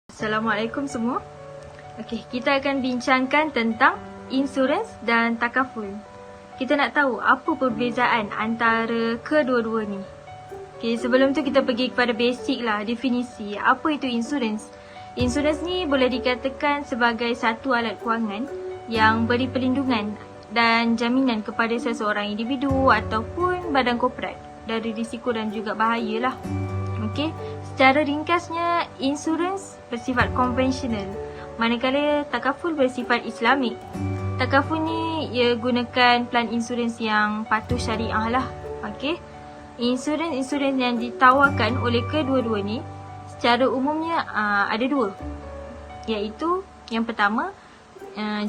Assalamualaikum semua. Okey, kita akan bincangkan tentang insurans dan takaful. Kita nak tahu apa perbezaan antara kedua-dua ni. Okey, sebelum tu kita pergi kepada basic lah, definisi. Apa itu insurans? Insurans ni boleh dikatakan sebagai satu alat kewangan yang beri perlindungan dan jaminan kepada seseorang individu ataupun badan korporat dari risiko dan juga bahaya lah. Okey, secara ringkasnya, insurans bersifat konvensional, manakala takaful bersifat Islamik. Takaful ni ia gunakan plan insurans yang patuh syariah lah. Okey, insurans yang ditawarkan oleh kedua-dua ni secara umumnya ada dua, iaitu yang pertama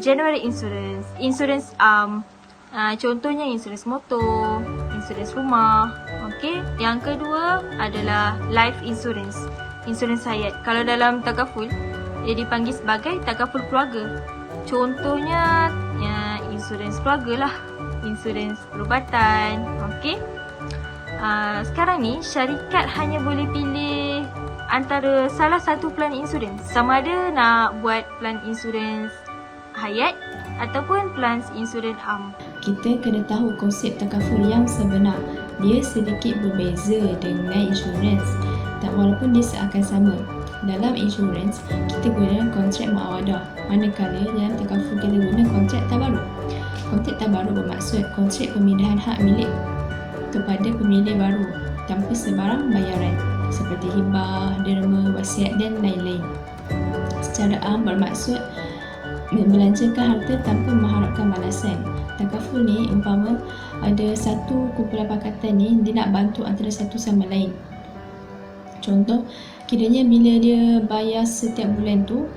general insurance, insurans contohnya insurans motor, insurans rumah. Okey, yang kedua adalah life insurance, insurans hayat. Kalau dalam takaful, ia dipanggil sebagai takaful keluarga. Contohnya insurans keluarga lah, insurans perubatan. Okey, sekarang ni syarikat hanya boleh pilih antara salah satu plan insurans, sama ada nak buat plan insurans hayat ataupun plan insurans am. Kita kena tahu konsep takaful yang sebenar. Dia sedikit berbeza dengan insurans, tak walaupun dia seakan sama. Dalam insurans, kita guna kontrak muawadah, manakala dalam takaful kita guna kontrak tabaruk. Kontrak tabaruk bermaksud kontrak pemindahan hak milik kepada pemilik baru tanpa sebarang bayaran seperti hibah, derma, wasiat dan lain-lain. Secara am bermaksud membelanjakan harta tanpa mengharapkan balasan. Takaful ni umpama ada satu kumpulan pakatan ni, dia nak bantu antara satu sama lain. Contoh, kiranya bila dia bayar setiap bulan tu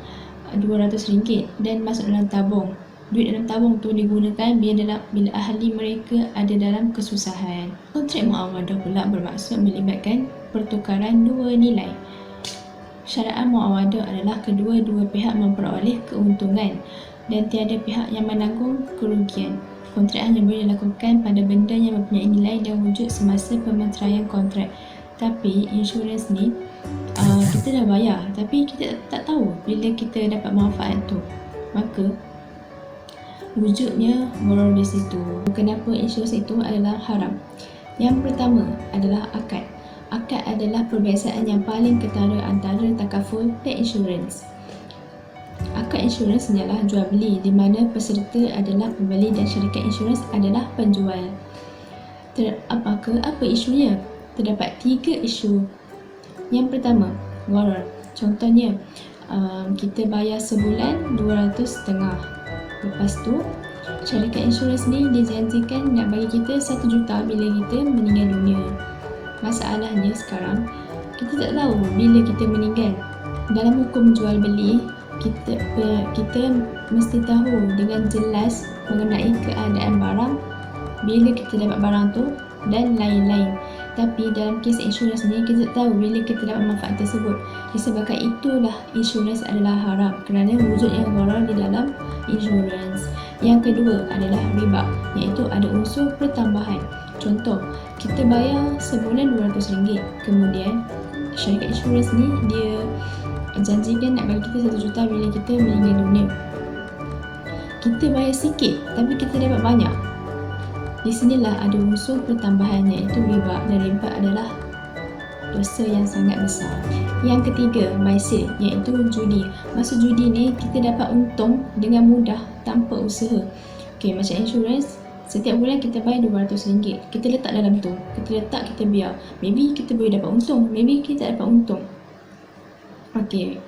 RM200 dan masuk dalam tabung. Duit dalam tabung tu digunakan bila ahli mereka ada dalam kesusahan. Kontrak muawadah pula bermaksud melibatkan pertukaran dua nilai. Syara'an muawadah adalah kedua-dua pihak memperoleh keuntungan dan tiada pihak yang menanggung kerugian. Kontrak hanya boleh dilakukan pada benda yang mempunyai nilai dan wujud semasa pemeteraian kontrak. Tapi insurans ni kita dah bayar tapi kita tak tahu bila kita dapat manfaat tu. Maka wujudnya gharar di situ. Kenapa insurans itu adalah haram? Yang pertama adalah akad. Akad adalah perbezaan yang paling ketara antara takaful dan insurans. Akad insurans hanyalah jual beli di mana peserta adalah pembeli dan syarikat insurans adalah penjual. Apa isunya? Terdapat 3 isu. Yang pertama, gharar. Contohnya, kita bayar sebulan RM200.5. Lepas tu, syarikat insurans ni dijanjikan nak bagi kita RM1 juta bila kita meninggal dunia. Masalahnya sekarang, kita tak tahu bila kita meninggal. Dalam hukum jual beli, kita mesti tahu dengan jelas mengenai keadaan barang, bila kita dapat barang tu dan lain-lain. Tapi dalam kes insurans ni, kita tak tahu bila kita dapat manfaat tersebut. Disebabkan itulah insurans adalah haram kerana wujudnya gharar di dalam insurans. Yang kedua adalah riba, iaitu ada unsur pertambahan. Contoh, kita bayar sebulan RM200, kemudian syarikat insurans ni dia janjikan nak bagi kita RM1 juta bila kita meninggal dunia. Kita bayar sikit tapi kita dapat banyak. Di sinilah ada unsur pertambahan, iaitu riba, dan riba adalah dosa yang sangat besar. Yang ketiga, maisir, iaitu judi. Maksud judi ni kita dapat untung dengan mudah tanpa usaha. Okey, macam insurans, setiap bulan kita bayar RM200. Kita letak dalam tu, kita biar. Maybe kita boleh dapat untung, maybe kita tak dapat untung. Okey,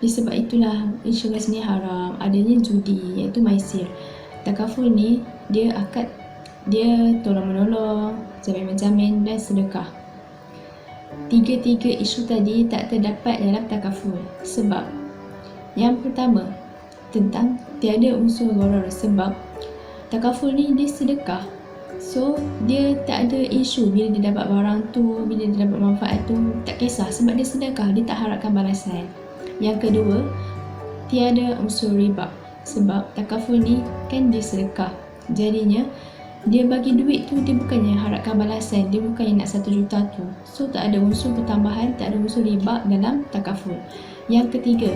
disebab itulah insurans ni haram. Adanya judi, iaitu maisir. Takaful ni dia akad, dia tolong-menolong, jamin-menjamin dan sedekah. Tiga-tiga isu tadi tak terdapat dalam takaful. Sebab yang pertama, tentang tiada unsur gharar. Sebab takaful ni dia sedekah, so dia tak ada isu bila dia dapat barang tu, bila dia dapat manfaat tu, tak kisah sebab dia sedekah, dia tak harapkan balasan. Yang kedua, tiada unsur riba. Sebab takaful ni kan dia sedekah, jadinya dia bagi duit tu, dia bukannya harapkan balasan, dia bukannya nak 1 juta tu. So tak ada unsur pertambahan, tak ada unsur riba dalam takaful. Yang ketiga,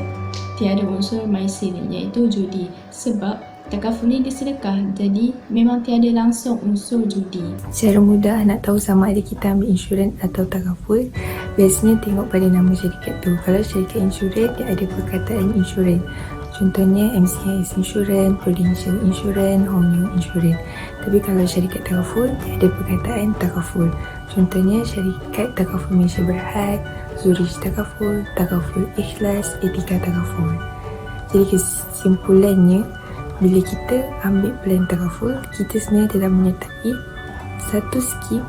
tiada unsur maisir iaitu judi. Sebab takaful ni dia sedekah, jadi memang tiada langsung unsur judi. Secara mudah nak tahu sama ada kita ambil insurans atau takaful, biasanya tengok pada nama syarikat tu. Kalau syarikat insurans, dia ada perkataan insurans. Contohnya MCIS Insurance, Prudential Insurance, Hong Leong Insurance. Tapi kalau syarikat takaful, dia ada perkataan takaful. Contohnya syarikat takaful Malaysia Berhad, Zurich Takaful, Takaful Ikhlas, Etika Takaful. Jadi kesimpulannya, bila kita ambil plan takaful, kita sebenarnya telah menyertai satu skim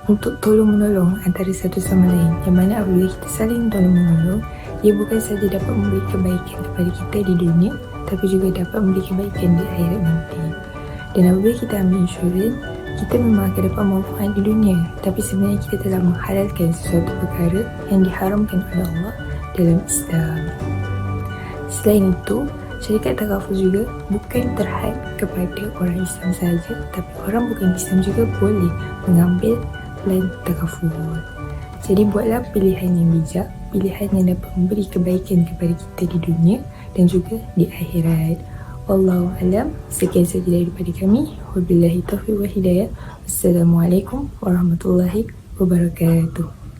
untuk tolong-menolong antara satu sama lain. Yang mana apabila kita saling tolong-menolong, ia bukan saja dapat memberi kebaikan kepada kita di dunia, tapi juga dapat memberi kebaikan di akhirat nanti. Dan apabila kita ambil insurans, kita memang akan dapat manfaat di dunia, tapi sebenarnya kita telah menghalalkan sesuatu perkara yang diharamkan oleh Allah dalam Islam. Selain itu, syarikat takaful juga bukan terhad kepada orang Islam sahaja, tapi orang bukan Islam juga boleh mengambil plan takaful. Jadi buatlah pilihan yang bijak, pilihan yang dapat memberi kebaikan kepada kita di dunia dan juga di akhirat. Wallahu alam. Sekian saja daripada kami. Wabillahi taufiq wal hidayah. Wassalamualaikum warahmatullahi wabarakatuh.